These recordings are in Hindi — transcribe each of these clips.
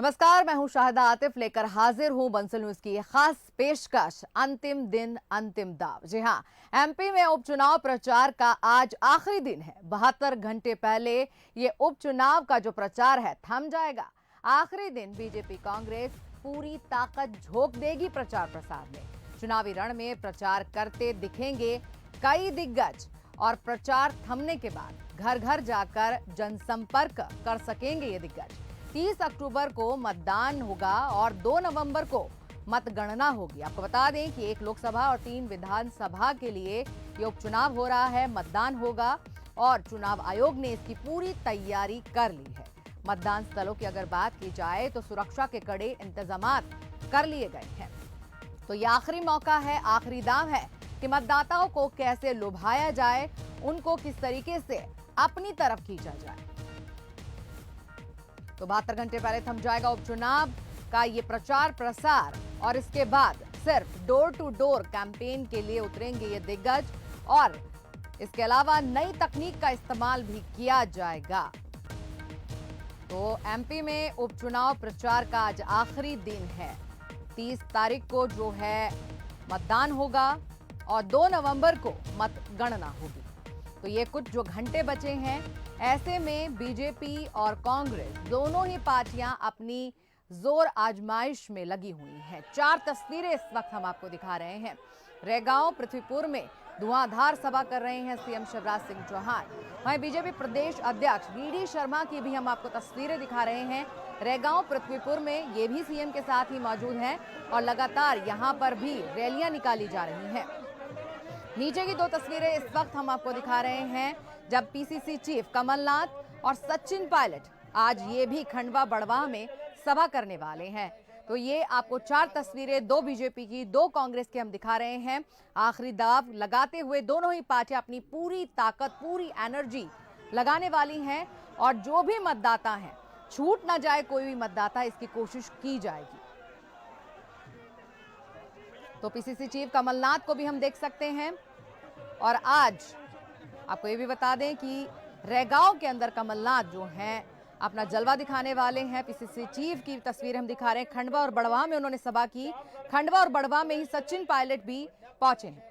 नमस्कार, मैं हूं शाहिदा आतिफ लेकर हाजिर हूं बंसल न्यूज की खास पेशकश अंतिम दिन अंतिम दाव। जी हां, एमपी में उपचुनाव प्रचार का आज आखिरी दिन है। 72 घंटे पहले ये उपचुनाव का जो प्रचार है थम जाएगा। आखिरी दिन बीजेपी कांग्रेस पूरी ताकत झोंक देगी प्रचार प्रसार में। चुनावी रण में प्रचार करते दिखेंगे कई दिग्गज और प्रचार थमने के बाद घर घर जाकर जनसंपर्क कर सकेंगे ये दिग्गज। 30 अक्टूबर को मतदान होगा और 2 नवंबर को मतगणना होगी। आपको बता दें कि 1 लोकसभा और 3 विधानसभा के लिए ये उपचुनाव हो रहा है, मतदान होगा और चुनाव आयोग ने इसकी पूरी तैयारी कर ली है। मतदान स्थलों की अगर बात की जाए तो सुरक्षा के कड़े इंतजामात कर लिए गए हैं। तो ये आखिरी मौका है, आखिरी दांव है कि मतदाताओं को कैसे लुभाया जाए, उनको किस तरीके से अपनी तरफ खींचा जाए। तो 72 घंटे पहले थम जाएगा उपचुनाव का ये प्रचार प्रसार और इसके बाद सिर्फ डोर टू डोर कैंपेन के लिए उतरेंगे ये दिग्गज और इसके अलावा नई तकनीक का इस्तेमाल भी किया जाएगा। तो एमपी में उपचुनाव प्रचार का आज आखिरी दिन है। 30 तारीख को जो है मतदान होगा और 2 नवंबर को मतगणना होगी। तो ये कुछ जो घंटे बचे हैं, ऐसे में बीजेपी और कांग्रेस दोनों ही पार्टियां अपनी जोर आजमाइश में लगी हुई हैं। 4 तस्वीरें इस वक्त हम आपको दिखा रहे हैं। रैगांव पृथ्वीपुर में धुआंधार सभा कर रहे हैं सीएम शिवराज सिंह चौहान। वहीं बीजेपी प्रदेश अध्यक्ष वीडी शर्मा की भी हम आपको तस्वीरें दिखा रहे हैं। रैगांव पृथ्वीपुर में ये भी सीएम के साथ ही मौजूद हैं और लगातार यहां पर भी रैलियां निकाली जा रही हैं। नीचे की 2 तस्वीरें इस वक्त हम आपको दिखा रहे हैं जब पीसीसी चीफ कमलनाथ और सचिन पायलट आज ये भी खंडवा बड़वाह में सभा करने वाले हैं। तो ये आपको 4 तस्वीरें 2 बीजेपी की 2 कांग्रेस की हम दिखा रहे हैं। आखिरी दाव लगाते हुए दोनों ही पार्टियां अपनी पूरी ताकत, पूरी एनर्जी लगाने वाली हैं और जो भी मतदाता हैं, छूट ना जाए कोई भी मतदाता, इसकी कोशिश की जाएगी। तो पीसीसी चीफ कमलनाथ को भी हम देख सकते हैं और आज आपको ये भी बता दें कि रैगांव के अंदर कमलनाथ जो हैं अपना जलवा दिखाने वाले हैं। पीसीसी चीफ की तस्वीर हम दिखा रहे हैं। खंडवा और बड़वाह में उन्होंने सभा की। खंडवा और बड़वाह में ही सचिन पायलट भी पहुंचे हैं।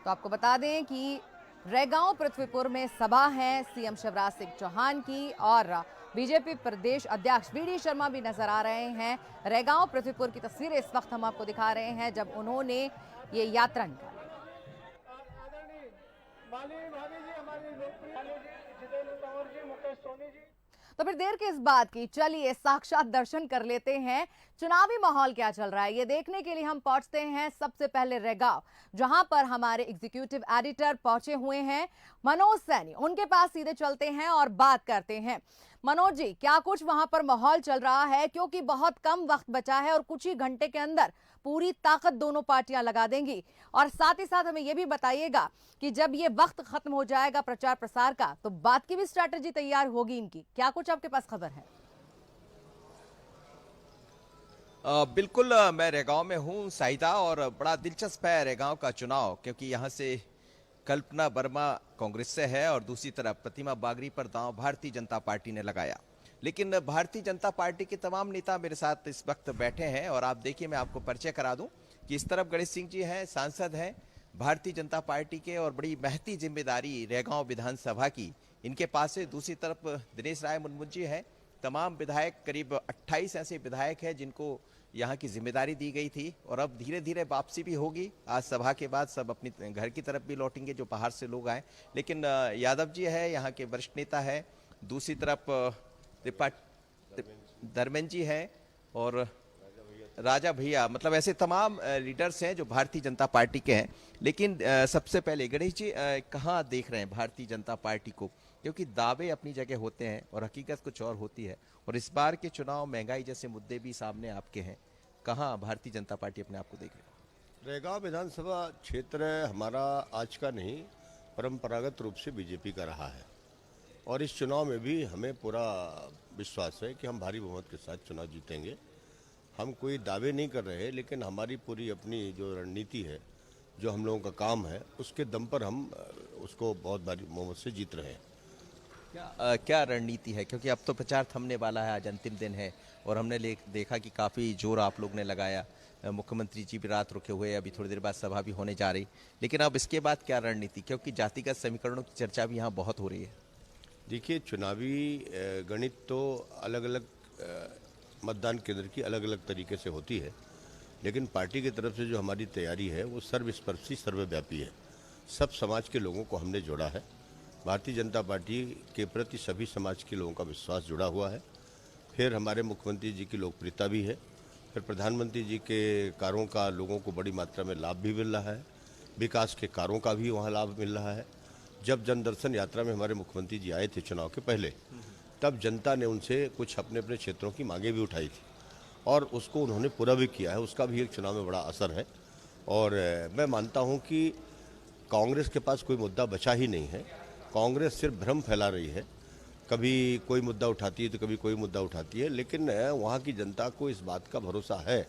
तो आपको बता दें कि रैगांव पृथ्वीपुर में सभा है सीएम शिवराज सिंह चौहान की और बीजेपी प्रदेश अध्यक्ष वीडी शर्मा भी नजर आ रहे हैं। रैगांव पृथ्वीपुर की तस्वीरें इस वक्त हम आपको दिखा रहे हैं जब उन्होंने ये यात्रा निकाली। तो फिर देर किस बात की, चलिए साक्षात दर्शन कर लेते हैं। चुनावी माहौल क्या चल रहा है ये देखने के लिए हम पहुंचते हैं सबसे पहले रैगांव, जहां पर हमारे एग्जीक्यूटिव एडिटर पहुंचे हुए हैं मनोज सैनी। उनके पास सीधे चलते हैं और बात करते हैं। मनोज जी, क्या कुछ वहां पर माहौल चल रहा है, क्योंकि बहुत कम वक्त बचा है और कुछ ही घंटे के अंदर पूरी ताकत दोनों पार्टियां लगा देंगी। और साथ ही साथ हमें यह भी बताइएगा कि जब ये वक्त खत्म हो जाएगा प्रचार प्रसार का तो बात की भी स्ट्रैटेजी तैयार होगी इनकी। क्या कुछ आपके पास खबर है? बिल्कुल, मैं रैगांव में हूं साहिदा और बड़ा दिलचस्प है रैगांव का चुनाव, क्योंकि यहां से कल्पना वर्मा कांग्रेस से है और दूसरी तरफ प्रतिमा बागरी पर दांव भारतीय जनता पार्टी ने लगाया। लेकिन भारतीय जनता पार्टी के तमाम नेता मेरे साथ इस वक्त बैठे हैं और आप देखिए, मैं आपको परिचय करा दूं कि इस तरफ गणेश सिंह जी हैं, सांसद हैं भारतीय जनता पार्टी के और बड़ी महती जिम्मेदारी रैगांव विधानसभा की इनके पास है। दूसरी तरफ दिनेश राय मुनमुन जी हैं, तमाम विधायक, करीब 28 ऐसे विधायक हैं जिनको यहाँ की जिम्मेदारी दी गई थी और अब धीरे धीरे वापसी भी होगी। आज सभा के बाद सब अपनी घर की तरफ भी लौटेंगे जो बाहर से लोग आए। लेकिन यादव जी है, यहाँ के वरिष्ठ नेता है, दूसरी तरफ धर्मेंद्र जी हैं और राजा भैया, मतलब ऐसे तमाम लीडर्स हैं जो भारतीय जनता पार्टी के हैं। लेकिन सबसे पहले गणेश जी, कहाँ देख रहे हैं भारतीय जनता पार्टी को, क्योंकि दावे अपनी जगह होते हैं और हकीकत कुछ और होती है और इस बार के चुनाव महंगाई जैसे मुद्दे भी सामने आपके हैं। कहाँ भारतीय जनता पार्टी अपने आप को देख रही है? रैगांव विधानसभा क्षेत्र हमारा आज का नहीं, परंपरागत रूप से बीजेपी का रहा है और इस चुनाव में भी हमें पूरा विश्वास है कि हम भारी बहुमत के साथ चुनाव जीतेंगे। हम कोई दावे नहीं कर रहे, लेकिन हमारी पूरी अपनी जो रणनीति है जो हम लोगों का काम है उसके दम पर हम उसको बहुत भारी बहुमत से जीत रहे हैं। क्या रणनीति है, क्योंकि अब तो प्रचार थमने वाला है, आज अंतिम दिन है और हमने देखा कि काफ़ी जोर आप लोग ने लगाया। मुख्यमंत्री जी भी रात रुके हुए, अभी थोड़ी देर बाद सभा भी होने जा रही, लेकिन अब इसके बाद क्या रणनीति, क्योंकि जातिगत समीकरणों की चर्चा भी यहाँ बहुत हो रही है। देखिए, चुनावी गणित तो अलग अलग मतदान केंद्र की अलग अलग तरीके से होती है, लेकिन पार्टी की तरफ से जो हमारी तैयारी है वो सर्वस्पर्शी सर्वव्यापी है। सब समाज के लोगों को हमने जोड़ा है। भारतीय जनता पार्टी के प्रति सभी समाज के लोगों का विश्वास जुड़ा हुआ है। फिर हमारे मुख्यमंत्री जी की लोकप्रियता भी है, फिर प्रधानमंत्री जी के कार्यों का लोगों को बड़ी मात्रा में लाभ भी मिल रहा है, विकास के कार्यों का भी वहाँ लाभ मिल रहा है। जब जन दर्शन यात्रा में हमारे मुख्यमंत्री जी आए थे चुनाव के पहले, तब जनता ने उनसे कुछ अपने अपने क्षेत्रों की मांगें भी उठाई थी और उसको उन्होंने पूरा भी किया है। उसका भी एक चुनाव में बड़ा असर है और मैं मानता हूं कि कांग्रेस के पास कोई मुद्दा बचा ही नहीं है। कांग्रेस सिर्फ भ्रम फैला रही है, कभी कोई मुद्दा उठाती है तो कभी कोई मुद्दा उठाती है, लेकिन वहाँ की जनता को इस बात का भरोसा है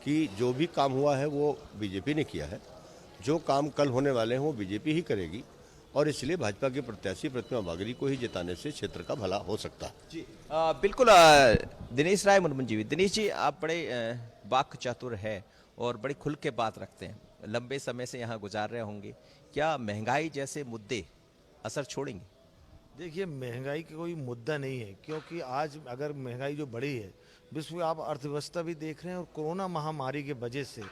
कि जो भी काम हुआ है वो बीजेपी ने किया है, जो काम कल होने वाले हैं वो बीजेपी ही करेगी और इसलिए भाजपा के प्रत्याशी प्रतिमा बागरी को ही जिताने से क्षेत्र का भला हो सकता है। जी बिल्कुल। दिनेश राय मुर्मू जी, दिनेश जी आप बड़े वाक् चातुर है और बड़ी खुल के बात रखते हैं, लंबे समय से यहाँ गुजार रहे होंगे, क्या महंगाई जैसे मुद्दे असर छोड़ेंगे? देखिए, महंगाई का कोई मुद्दा नहीं है, क्योंकि आज अगर महंगाई जो बढ़ी है, विश्व आप अर्थव्यवस्था भी देख रहे हैं और कोरोना महामारी के वजह से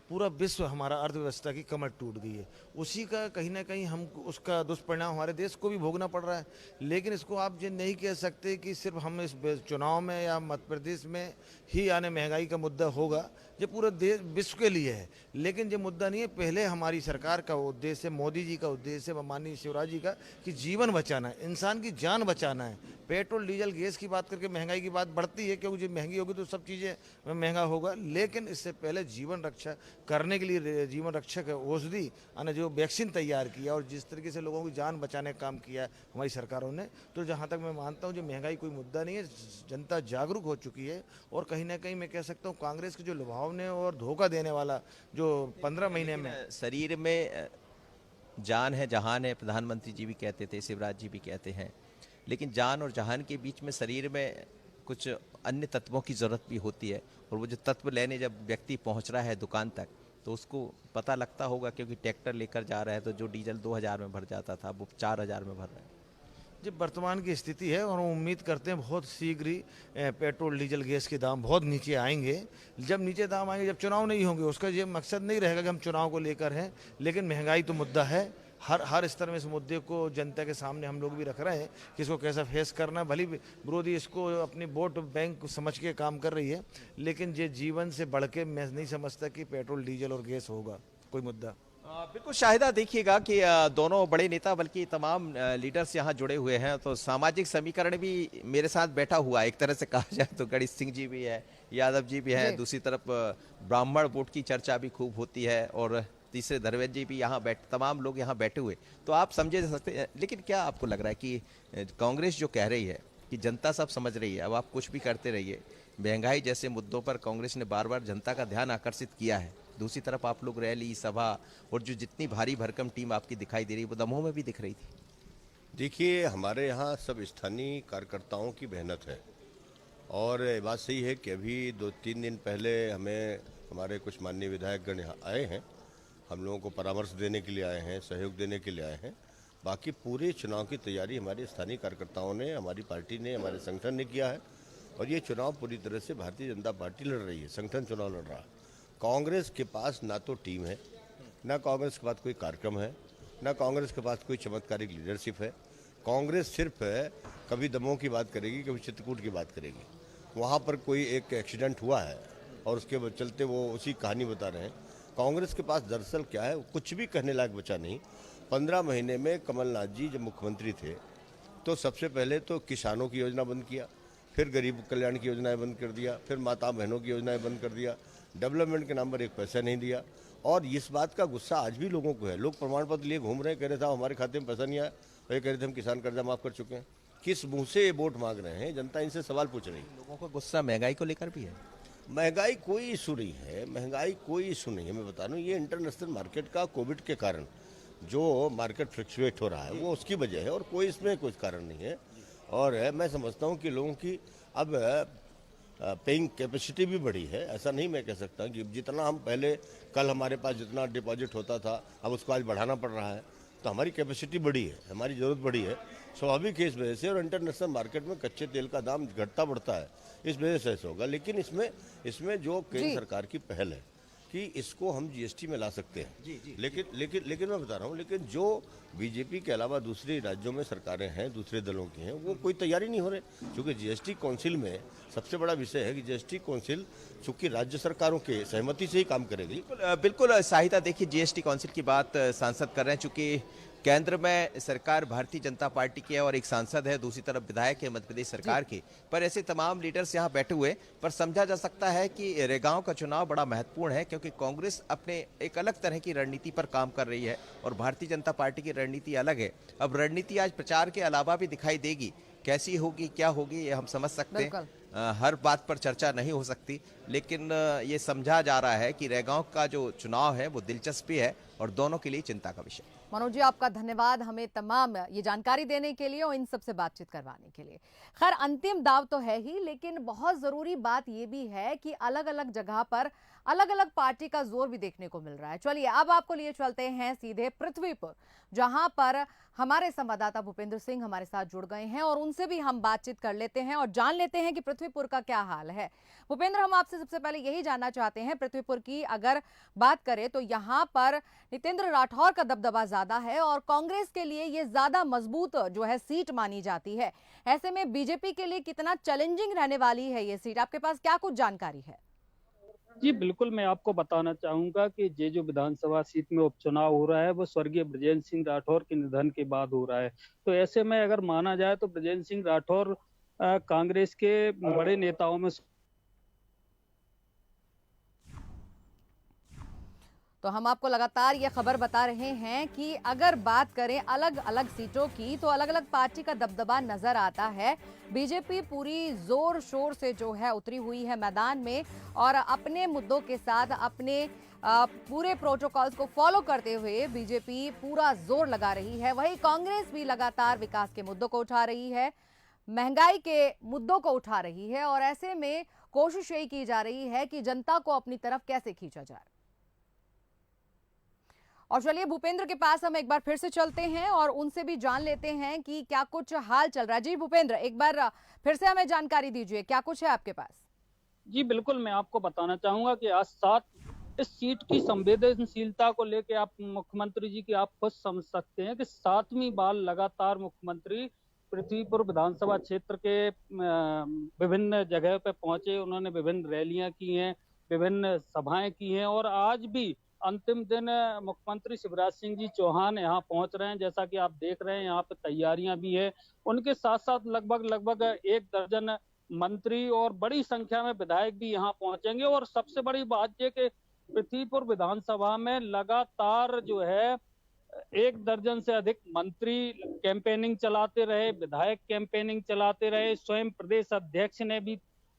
पूरा विश्व हमारा अर्थव्यवस्था की कमर टूट गई है। उसी का कहीं ना कहीं हम उसका दुष्परिणाम हमारे देश को भी भोगना पड़ रहा है। लेकिन इसको आप ये नहीं कह सकते कि सिर्फ हम इस चुनाव में या मध्य प्रदेश में ही आने महंगाई का मुद्दा होगा, ये पूरे देश विश्व के लिए है। लेकिन ये मुद्दा नहीं है, पहले हमारी सरकार का उद्देश्य, मोदी जी का उद्देश्य, माननीय शिवराज जी का, कि जीवन बचाना है, इंसान की जान बचाना है। पेट्रोल डीजल गैस की बात करके महंगाई की बात बढ़ती है, क्योंकि जब महंगी होगी तो सब चीज़ें महंगा होगा। लेकिन इससे पहले जीवन रक्षा करने के लिए जीवन रक्षक औषधि यानी जो वैक्सीन तैयार किया और जिस तरीके से लोगों की जान बचाने का काम किया हमारी सरकारों ने, तो जहाँ तक मैं मानता हूँ जो महंगाई कोई मुद्दा नहीं है। जनता जागरूक हो चुकी है और कहीं ना कहीं मैं कह सकता हूँ कांग्रेस के जो लुभावने और धोखा देने वाला जो 15 महीने में शरीर में जान है जहान है, प्रधानमंत्री जी भी कहते थे, शिवराज जी भी कहते हैं, लेकिन जान और जहान के बीच में शरीर में कुछ अन्य तत्वों की ज़रूरत भी होती है और वो जो तत्व लेने जब व्यक्ति पहुंच रहा है दुकान तक तो उसको पता लगता होगा, क्योंकि ट्रैक्टर लेकर जा रहा है तो जो डीजल 2000 में भर जाता था वो 4000 में भर रहा है। जब वर्तमान की स्थिति है और हम उम्मीद करते हैं बहुत शीघ्र ही पेट्रोल डीजल गैस के दाम बहुत नीचे आएंगे। जब नीचे दाम आएंगे, जब चुनाव नहीं होंगे, उसका ये मकसद नहीं रहेगा कि हम चुनाव को लेकर हैं, लेकिन महंगाई तो मुद्दा है। हर स्तर में इस मुद्दे को जनता के सामने हम लोग भी रख रहे हैं कि इसको कैसा फेस करना। भली विरोधी इसको अपनी वोट बैंक समझ के काम कर रही है, लेकिन ये जीवन से बढ़ के मैं नहीं समझता कि पेट्रोल डीजल और गैस होगा कोई मुद्दा। बिल्कुल शाहिदा, देखिएगा कि दोनों बड़े नेता बल्कि तमाम लीडर्स यहाँ जुड़े हुए हैं, तो सामाजिक समीकरण भी मेरे साथ बैठा हुआ है। एक तरह से कहा जाए तो गणेश सिंह जी भी है, यादव जी भी है, दूसरी तरफ ब्राह्मण वोट की चर्चा भी खूब होती है और तीसरे धर्मेंद्र जी भी यहाँ तमाम लोग यहाँ बैठे हुए, तो आप समझे जा सकते हैं। लेकिन क्या आपको लग रहा है कि कांग्रेस जो कह रही है कि जनता सब समझ रही है, अब आप कुछ भी करते रहिए, महंगाई जैसे मुद्दों पर कांग्रेस ने बार बार जनता का ध्यान आकर्षित किया है, दूसरी तरफ आप लोग रैली सभा और जो जितनी भारी भरकम टीम आपकी दिखाई दे रही है वो दमोह में भी दिख रही थी। देखिए, हमारे यहाँ सब स्थानीय कार्यकर्ताओं की मेहनत है और बात सही है कि अभी 2-3 दिन पहले हमें हमारे कुछ माननीय विधायकगण आए हैं, हम लोगों को परामर्श देने के लिए आए हैं, सहयोग देने के लिए आए हैं। बाकी पूरे चुनाव की तैयारी हमारे स्थानीय कार्यकर्ताओं ने, हमारी पार्टी ने, हमारे संगठन ने किया है और ये चुनाव पूरी तरह से भारतीय जनता पार्टी लड़ रही है, संगठन चुनाव लड़ रहा है। कांग्रेस के पास ना तो टीम है, ना कांग्रेस के पास कोई कार्यक्रम है, ना कांग्रेस के पास कोई चमत्कारिक लीडरशिप है। कांग्रेस सिर्फ कभी दमोह की बात करेगी, कभी चित्रकूट की बात करेगी। वहाँ पर कोई एक एक्सीडेंट हुआ है और उसके चलते वो उसी कहानी बता रहे हैं। कांग्रेस के पास दरअसल क्या है, कुछ भी कहने लायक बचा नहीं। 15 महीने में कमलनाथ जी जब मुख्यमंत्री थे तो सबसे पहले तो किसानों की योजना बंद किया, फिर गरीब कल्याण की योजनाएं बंद कर दिया, फिर माता बहनों की योजनाएं बंद कर दिया, डेवलपमेंट के नाम पर एक पैसा नहीं दिया। और इस बात का गुस्सा आज भी लोगों को है। लोग प्रमाण पत्र लिए घूम रहे हैं, कह रहे थे हमारे खाते में पैसा नहीं आया, वही कह रहे थे हम किसान कर्जा माफ कर चुके हैं। किस मुंह से ये वोट मांग रहे हैं? जनता इनसे सवाल पूछ रही है। लोगों को गुस्सा महंगाई को लेकर भी है। महंगाई कोई इशू नहीं है, महंगाई कोई इशू नहीं है। मैं बता रहा हूँ, ये इंटरनेशनल मार्केट का कोविड के कारण जो मार्केट फ्लक्चुएट हो रहा है वो उसकी वजह है, और कोई इसमें कोई कारण नहीं है। और मैं समझता हूँ कि लोगों की अब पेइंग कैपेसिटी भी बढ़ी है। ऐसा नहीं मैं कह सकता कि जितना हम पहले, कल हमारे पास जितना डिपॉजिट होता था अब उसको आज बढ़ाना पड़ रहा है, तो हमारी कैपेसिटी बढ़ी है, हमारी ज़रूरत बढ़ी है, स्वाभाविक है इस वजह से। और इंटरनेशनल मार्केट में कच्चे तेल का दाम घटता बढ़ता है, इस वजह से ऐसा होगा। लेकिन इसमें जो केंद्र सरकार की पहल है कि इसको हम जीएसटी में ला सकते हैं। लेकिन मैं बता रहा हूँ, लेकिन जो बीजेपी के अलावा दूसरे राज्यों में सरकारें हैं, दूसरे दलों की हैं, वो कोई तैयारी नहीं हो रहे। क्योंकि जीएसटी काउंसिल में सबसे बड़ा विषय है कि जीएसटी काउंसिल चूंकि राज्य सरकारों के सहमति से ही काम करेगी। बिल्कुल साहिता, देखिए जीएसटी काउंसिल की बात सांसद कर रहे हैं, चूंकि केंद्र में सरकार भारतीय जनता पार्टी की है और एक सांसद है, दूसरी तरफ विधायक है मध्य प्रदेश सरकार की। पर ऐसे तमाम लीडर्स यहाँ बैठे हुए, पर समझा जा सकता है कि रेगांव का चुनाव बड़ा महत्वपूर्ण है, क्योंकि कांग्रेस अपने एक अलग तरह की रणनीति पर काम कर रही है और भारतीय जनता पार्टी की रणनीति अलग है। अब रणनीति आज प्रचार के अलावा भी दिखाई देगी, कैसी होगी, क्या होगी, ये हम समझ सकते हैं। हर बात पर चर्चा नहीं हो सकती, लेकिन ये समझा जा रहा है कि रेगांव का जो चुनाव है वो दिलचस्पी है और दोनों के लिए चिंता का विषय। मनोज जी, आपका धन्यवाद हमें तमाम ये जानकारी देने के लिए और इन सबसे बातचीत करवाने के लिए। खैर, अंतिम दाव तो है ही, लेकिन बहुत जरूरी बात ये भी है कि अलग अलग जगह पर अलग अलग पार्टी का जोर भी देखने को मिल रहा है। चलिए अब आपको लिए चलते हैं सीधे पृथ्वीपुर, जहां पर हमारे संवाददाता भूपेंद्र सिंह हमारे साथ जुड़ गए हैं और उनसे भी हम बातचीत कर लेते हैं और जान लेते हैं कि पृथ्वीपुर का क्या हाल है। भूपेंद्र, हम आपसे सबसे पहले यही जानना चाहते हैं, पृथ्वीपुर की अगर बात करें तो यहाँ पर नितेंद्र राठौर का दबदबा ज्यादा है और कांग्रेस के लिए ये ज्यादा मजबूत जो है सीट मानी जाती है। ऐसे में बीजेपी के लिए कितना चैलेंजिंग रहने वाली है ये सीट, आपके पास क्या कुछ जानकारी है? जी बिल्कुल, मैं आपको बताना चाहूंगा कि ये जो विधानसभा सीट में उपचुनाव हो रहा है वो स्वर्गीय बृजेंद्र सिंह राठौर के निधन के बाद हो रहा है। तो ऐसे में अगर माना जाए तो बृजेंद्र सिंह राठौर कांग्रेस के बड़े नेताओं में। तो हम आपको लगातार ये खबर बता रहे हैं कि अगर बात करें अलग अलग सीटों की तो अलग अलग पार्टी का दबदबा नजर आता है। बीजेपी पूरी जोर शोर से जो है उतरी हुई है मैदान में और अपने मुद्दों के साथ अपने पूरे प्रोटोकॉल्स को फॉलो करते हुए बीजेपी पूरा जोर लगा रही है। वहीं कांग्रेस भी लगातार विकास के मुद्दों को उठा रही है, महंगाई के मुद्दों को उठा रही है और ऐसे में कोशिश यही की जा रही है कि जनता को अपनी तरफ कैसे खींचा जाए। और चलिए भूपेंद्र के पास हम एक बार फिर से चलते हैं और उनसे भी जान लेते हैं कि क्या कुछ हाल चल रहा है। जी भूपेंद्र, एक बार फिर से हमें जानकारी दीजिए, क्या कुछ है आपके पास? जी बिल्कुल, मैं आपको बताना चाहूंगा कि आज इस सीट की संवेदनशीलता को लेकर आप मुख्यमंत्री जी की आप खुद समझ सकते हैं कि 7वीं बार लगातार मुख्यमंत्री पृथ्वीपुर विधानसभा क्षेत्र के विभिन्न जगह पे पहुंचे। उन्होंने विभिन्न रैलियां की हैं, विभिन्न सभाएं की हैं और आज भी अंतिम दिन मुख्यमंत्री शिवराज सिंह जी चौहान यहाँ पहुंच रहे हैं। जैसा कि आप देख रहे हैं यहाँ पे तैयारियां भी है। उनके साथ साथ लगभग 1 दर्जन मंत्री और बड़ी संख्या में विधायक भी यहाँ पहुंचेंगे। और सबसे बड़ी बात यह कि पृथ्वीपुर विधानसभा में लगातार जो है 1 दर्जन से अधिक मंत्री कैंपेनिंग चलाते रहे, विधायक कैंपेनिंग चलाते रहे। स्वयं प्रदेश अध्यक्ष ने भी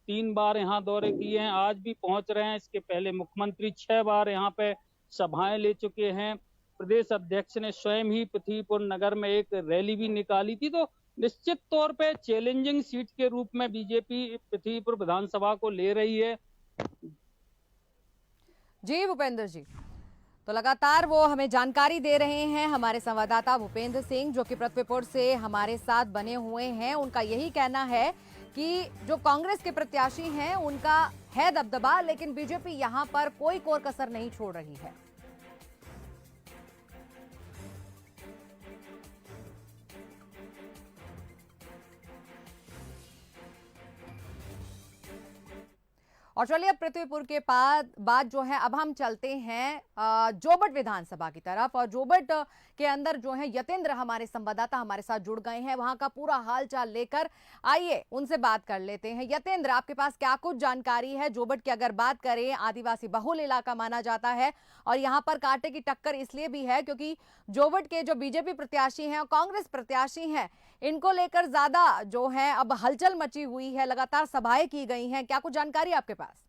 3 बार यहाँ दौरे किए हैं, आज भी पहुंच रहे हैं। इसके पहले मुख्यमंत्री 6 बार यहाँ पे सभाएं ले चुके हैं। प्रदेश अध्यक्ष ने स्वयं ही पृथ्वीपुर नगर में एक रैली भी निकाली थी। तो निश्चित तौर पे चैलेंजिंग सीट के रूप में बीजेपी पृथ्वीपुर विधानसभा को ले रही है। जी भूपेंद्र जी, तो लगातार वो हमें जानकारी दे रहे हैं हमारे संवाददाता भूपेंद्र सिंह, जो कि पृथ्वीपुर से हमारे साथ बने हुए हैं। उनका यही कहना है कि जो कांग्रेस के प्रत्याशी हैं उनका है दबदबा, लेकिन बीजेपी यहां पर कोई कोर कसर नहीं छोड़ रही है। और चलिए अब पृथ्वीपुर के बाद जो है अब हम चलते हैं जोबट विधानसभा की तरफ। और जोबट के अंदर जो है यतेंद्र हमारे संवाददाता हमारे साथ जुड़ गए हैं, वहां का पूरा हालचाल लेकर आइए उनसे बात कर लेते हैं। यतेंद्र, आपके पास क्या कुछ जानकारी है? जोबट की अगर बात करें, आदिवासी बहुल इलाका माना जाता है और यहाँ पर कांटे की टक्कर इसलिए भी है क्योंकि जोबट के जो बीजेपी प्रत्याशी हैं और कांग्रेस प्रत्याशी हैं, इनको लेकर ज्यादा जो है अब हलचल मची हुई है, लगातार सभाएं की गई हैं। क्या कुछ जानकारी आपके पास?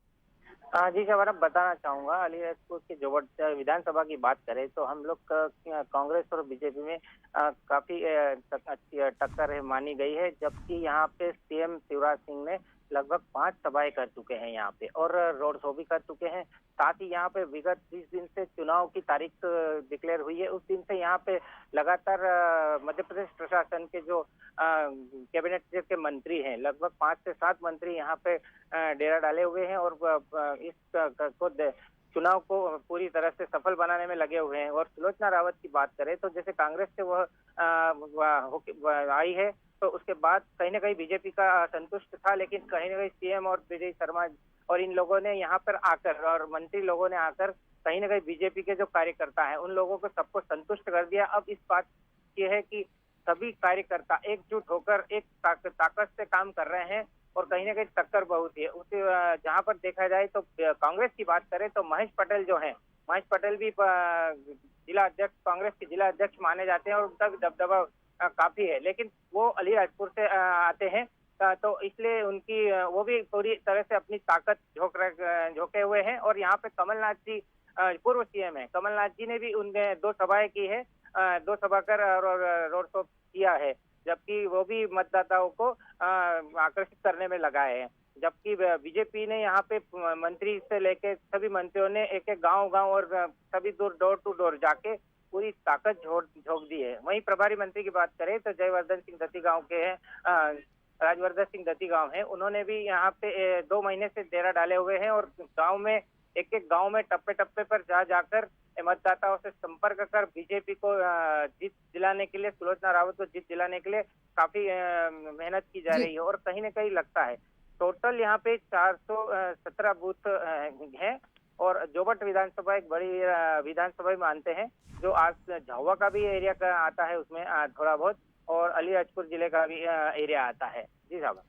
जी जवाब बताना चाहूंगा। अलीराजपुर के जोबट विधानसभा की बात करें तो हम लोग कांग्रेस और बीजेपी में काफी अच्छी टक्कर मानी गई है, जबकि यहाँ पे सीएम शिवराज सिंह ने लगभग 5 सभाएं कर चुके हैं यहाँ पे, और रोड शो भी कर चुके हैं। साथ ही यहाँ पे विगत 20 दिन से चुनाव की तारीख डिक्लेयर हुई है, उस दिन से यहाँ पे लगातार मध्य प्रदेश प्रशासन के जो कैबिनेट के मंत्री हैं, लगभग 5 से 7 मंत्री यहाँ पे डेरा डाले हुए हैं और इस चुनाव को पूरी तरह से सफल बनाने में लगे हुए हैं। और सुलोचना रावत की बात करें तो जैसे कांग्रेस से वह आई है, तो उसके बाद कहीं ना कहीं बीजेपी का संतुष्ट था, लेकिन कहीं ना कहीं सीएम और विजय शर्मा और इन लोगों ने यहाँ पर आकर, और मंत्री लोगों ने आकर कहीं ना कहीं बीजेपी के जो कार्यकर्ता हैं उन लोगों को सबको संतुष्ट कर दिया। अब इस बात ये है कि सभी कार्यकर्ता एकजुट होकर एक ताकत से काम कर रहे हैं, और कहीं ना कहीं टक्कर बहुत है। उसे जहां पर देखा जाए तो कांग्रेस की बात करें तो महेश पटेल जो हैं, महेश पटेल भी जिला अध्यक्ष, कांग्रेस के जिला अध्यक्ष माने जाते हैं और उनका भी दबदबा काफी है, लेकिन वो अलीराजपुर से आते हैं, तो इसलिए उनकी वो भी पूरी तरह से अपनी ताकत झोंके हुए हैं। और यहाँ पे कमलनाथ जी पूर्व सीएम है, कमलनाथ जी ने भी उनने 2 सभाएं की है, 2 सभा कर और रोड शो किया है, जबकि वो भी मतदाताओं को आकर्षित करने में लगाए हैं। जबकि बीजेपी ने यहाँ पे मंत्री से लेके सभी मंत्रियों ने एक एक गांव और सभी दूर डोर टू डोर जाके पूरी ताकत झोंक दी है। वहीं प्रभारी मंत्री की बात करें तो जयवर्धन सिंह दत्ती गांव के हैं, राजवर्धन सिंह दत्ती गांव है, उन्होंने भी यहाँ पे 2 महीने से डेरा डाले हुए हैं, और गाँव में एक गांव में टप्पे टप्पे पर जाकर मतदाताओं से संपर्क कर बीजेपी को जीत दिलाने के लिए, सुलोचना रावत को जीत दिलाने के लिए काफी मेहनत की जा रही है। और कहीं न कहीं लगता है टोटल यहाँ पे 417 बूथ हैं, और जोबट विधानसभा एक बड़ी विधानसभा मानते हैं, जो आज झावा का भी एरिया का आता है उसमें थोड़ा बहुत, और अलीराजपुर जिले का भी एरिया आता है। जी साहब।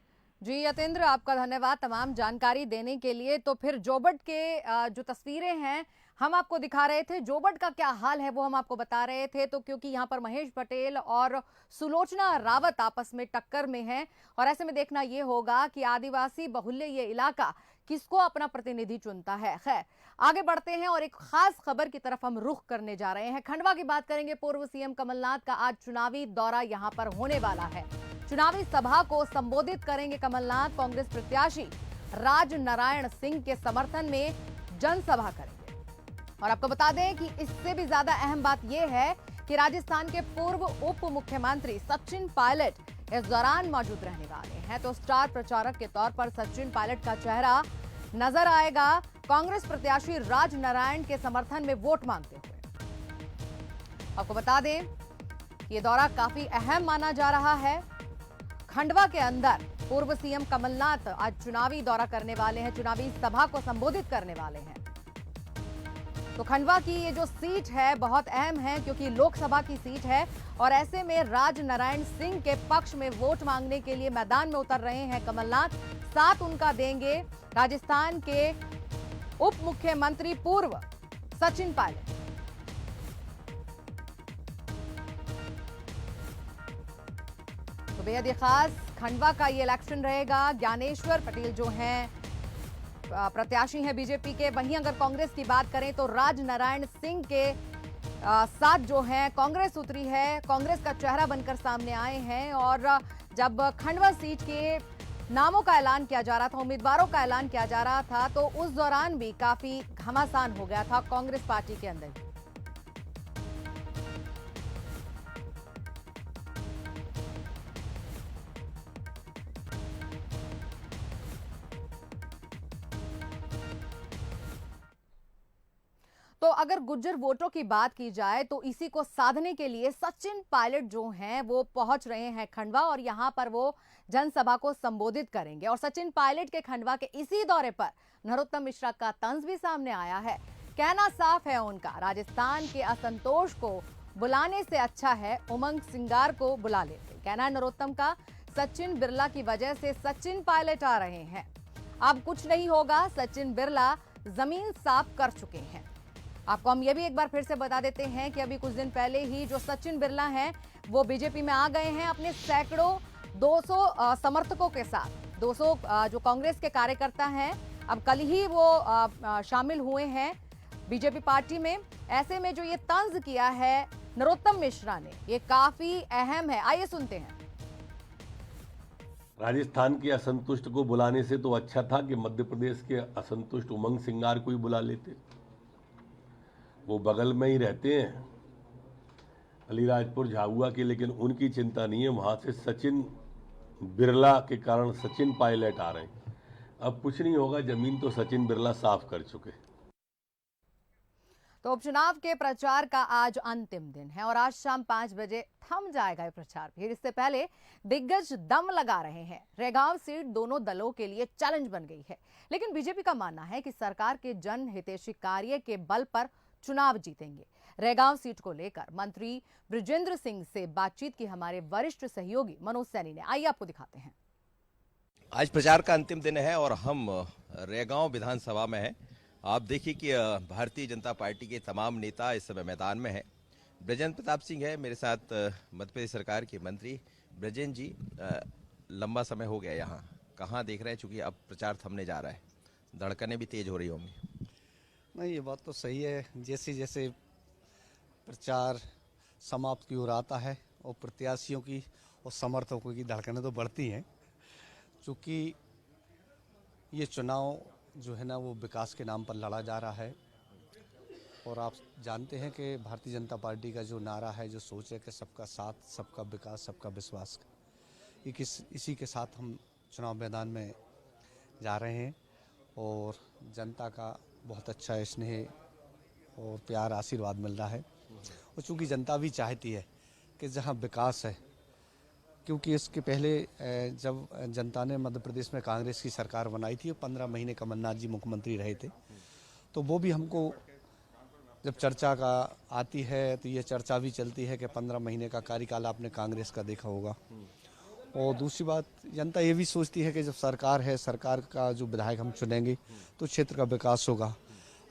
जी यतेंद्र, आपका धन्यवाद तमाम जानकारी देने के लिए। तो फिर जोबट के जो तस्वीरें हैं हम आपको दिखा रहे थे, जोबट का क्या हाल है वो हम आपको बता रहे थे। तो क्योंकि यहाँ पर महेश पटेल और सुलोचना रावत आपस में टक्कर में हैं, और ऐसे में देखना ये होगा कि आदिवासी बहुल्य ये इलाका किसको अपना प्रतिनिधि चुनता है। खैर आगे बढ़ते हैं और एक खास खबर की तरफ हम रुख करने जा रहे हैं। खंडवा की बात करेंगे। पूर्व सीएम कमलनाथ का आज चुनावी दौरा यहाँ पर होने वाला है। चुनावी सभा को संबोधित करेंगे कमलनाथ। कांग्रेस प्रत्याशी राज नारायण सिंह के समर्थन में जनसभा करेंगे। और आपको बता दें कि इससे भी ज्यादा अहम बात यह है कि राजस्थान के पूर्व उप मुख्यमंत्री सचिन पायलट इस दौरान मौजूद रहने वाले हैं। तो स्टार प्रचारक के तौर पर सचिन पायलट का चेहरा नजर आएगा कांग्रेस प्रत्याशी राज नारायण के समर्थन में वोट मांगते हुए। आपको बता दें ये दौरा काफी अहम माना जा रहा है। खंडवा के अंदर पूर्व सीएम कमलनाथ आज चुनावी दौरा करने वाले हैं, चुनावी सभा को संबोधित करने वाले हैं। तो खंडवा की ये जो सीट है बहुत अहम है, क्योंकि लोकसभा की सीट है, और ऐसे में राज नारायण सिंह के पक्ष में वोट मांगने के लिए मैदान में उतर रहे हैं कमलनाथ। साथ उनका देंगे राजस्थान के उप मुख्यमंत्री पूर्व सचिन पायलट। तो बेहद ही खास खंडवा का ये इलेक्शन रहेगा। ज्ञानेश्वर पटेल जो हैं प्रत्याशी हैं बीजेपी के, वहीं अगर कांग्रेस की बात करें तो राज नारायण सिंह के साथ जो है कांग्रेस उतरी है, कांग्रेस का चेहरा बनकर सामने आए हैं। और जब खंडवा सीट के नामों का ऐलान किया जा रहा था, उम्मीदवारों का ऐलान किया जा रहा था, तो उस दौरान भी काफी घमासान हो गया था कांग्रेस पार्टी के अंदर। तो अगर गुज्जर वोटों की बात की जाए तो इसी को साधने के लिए सचिन पायलट जो हैं वो पहुंच रहे हैं खंडवा, और यहां पर वो जनसभा को संबोधित करेंगे। और सचिन पायलट के खंडवा के इसी दौरे पर नरोत्तम मिश्रा का तंज भी सामने आया है। कहना साफ है उनका, राजस्थान के असंतोष को बुलाने से अच्छा है उमंग सिंगार को बुला लेते। कहना है नरोत्तम का, सचिन बिरला की वजह से सचिन पायलट आ रहे हैं, अब कुछ नहीं होगा, सचिन बिरला जमीन साफ कर चुके हैं। आपको हम ये भी एक बार फिर से बता देते हैं कि अभी कुछ दिन पहले ही जो सचिन बिरला हैं वो बीजेपी में आ गए हैं अपने सैकड़ों 200 समर्थकों के साथ। 200 जो कांग्रेस के कार्यकर्ता हैं अब कल ही वो शामिल हुए हैं बीजेपी पार्टी में। ऐसे में जो ये तंज किया है नरोत्तम मिश्रा ने, ये काफी अहम है। आइए सुनते हैं। राजस्थान के असंतुष्ट को बुलाने से तो अच्छा था कि मध्य प्रदेश के असंतुष्ट उमंग सिंगार को ही बुला लेते। वो बगल में ही रहते हैं अलीराजपुर झाबुआ के, लेकिन उनकी चिंता नहीं है। वहां से सचिन बिरला के कारण सचिन पायलट आ रहे हैं। अब कुछ नहीं होगा, जमीन तो सचिन बिरला साफ कर चुके। तो उपचुनाव के प्रचार का आज अंतिम दिन है और आज शाम 5 बजे थम जाएगा ये प्रचार। फिर इससे पहले दिग्गज दम लगा रहे हैं। रेगांव सीट दोनों दलों के लिए चैलेंज बन गई है, लेकिन बीजेपी का मानना है कि सरकार के जन हितैषी कार्य के बल पर चुनाव जीतेंगे। रेगांव सीट को लेकर मंत्री बृजेंद्र सिंह से बातचीत की हमारे वरिष्ठ सहयोगी मनोज सैनी ने। आइए आपको दिखाते हैं। आज प्रचार का अंतिम दिन है और हम रेगांव विधानसभा में हैं। आप देखिए कि भारतीय जनता पार्टी के तमाम नेता इस समय मैदान में हैं। बृजेंद्र प्रताप सिंह है मेरे साथ, मध्य प्रदेश सरकार के मंत्री। बृजेंद्र जी, लंबा समय हो गया यहाँ, कहाँ देख रहे हैं? चूंकि अब प्रचार थमने जा रहा है, धड़कनें भी तेज हो रही होंगी। नहीं, ये बात तो सही है। जैसे जैसे प्रचार समाप्त की ओर आता है और प्रत्याशियों की और समर्थकों की धड़कनें तो बढ़ती हैं, क्योंकि ये चुनाव जो है ना वो विकास के नाम पर लड़ा जा रहा है। और आप जानते हैं कि भारतीय जनता पार्टी का जो नारा है, जो सोच है कि सबका साथ, सबका विकास, सबका विश्वास, इसी के साथ हम चुनाव मैदान में जा रहे हैं। और जनता का बहुत अच्छा स्नेह और प्यार, आशीर्वाद मिल रहा है। और चूँकि जनता भी चाहती है कि जहाँ विकास है, क्योंकि इसके पहले जब जनता ने मध्य प्रदेश में कांग्रेस की सरकार बनाई थी, 15 महीने कमलनाथ जी मुख्यमंत्री रहे थे, तो वो भी हमको जब चर्चा का आती है तो ये चर्चा भी चलती है कि 15 महीने का कार्यकाल आपने कांग्रेस का देखा होगा। और दूसरी बात, जनता ये भी सोचती है कि जब सरकार है, सरकार का जो विधायक हम चुनेंगे तो क्षेत्र का विकास होगा।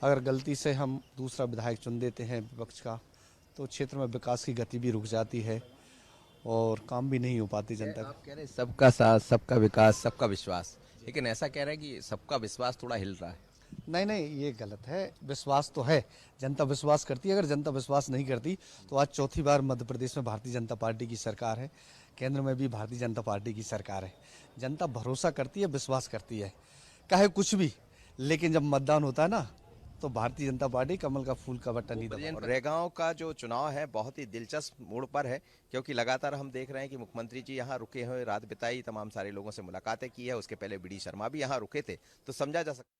अगर गलती से हम दूसरा विधायक चुन देते हैं विपक्ष का, तो क्षेत्र में विकास की गति भी रुक जाती है और काम भी नहीं हो पाती जनता का। आप कह रहे हैं सबका साथ, सबका विकास, सबका विश्वास, लेकिन ऐसा कह रहे हैं कि सबका विश्वास थोड़ा हिल रहा है। नहीं, ये गलत है। विश्वास तो है, जनता विश्वास करती है। अगर जनता विश्वास नहीं करती तो आज चौथी बार मध्य प्रदेश में भारतीय जनता पार्टी की सरकार है, केंद्र में भी भारतीय जनता पार्टी की सरकार है। जनता भरोसा करती है, विश्वास करती है, चाहे कुछ भी। लेकिन जब मतदान होता है ना, तो भारतीय जनता पार्टी कमल का फूल का बटन ही दबाती है। रेगांव का जो चुनाव है बहुत ही दिलचस्प मोड़ पर है, क्योंकि लगातार हम देख रहे हैं कि मुख्यमंत्री जी यहाँ रुके हुए, रात बिताई, तमाम सारे लोगों से मुलाकातें की है। उसके पहले बीडी शर्मा भी यहाँ रुके थे, तो समझा जा सकता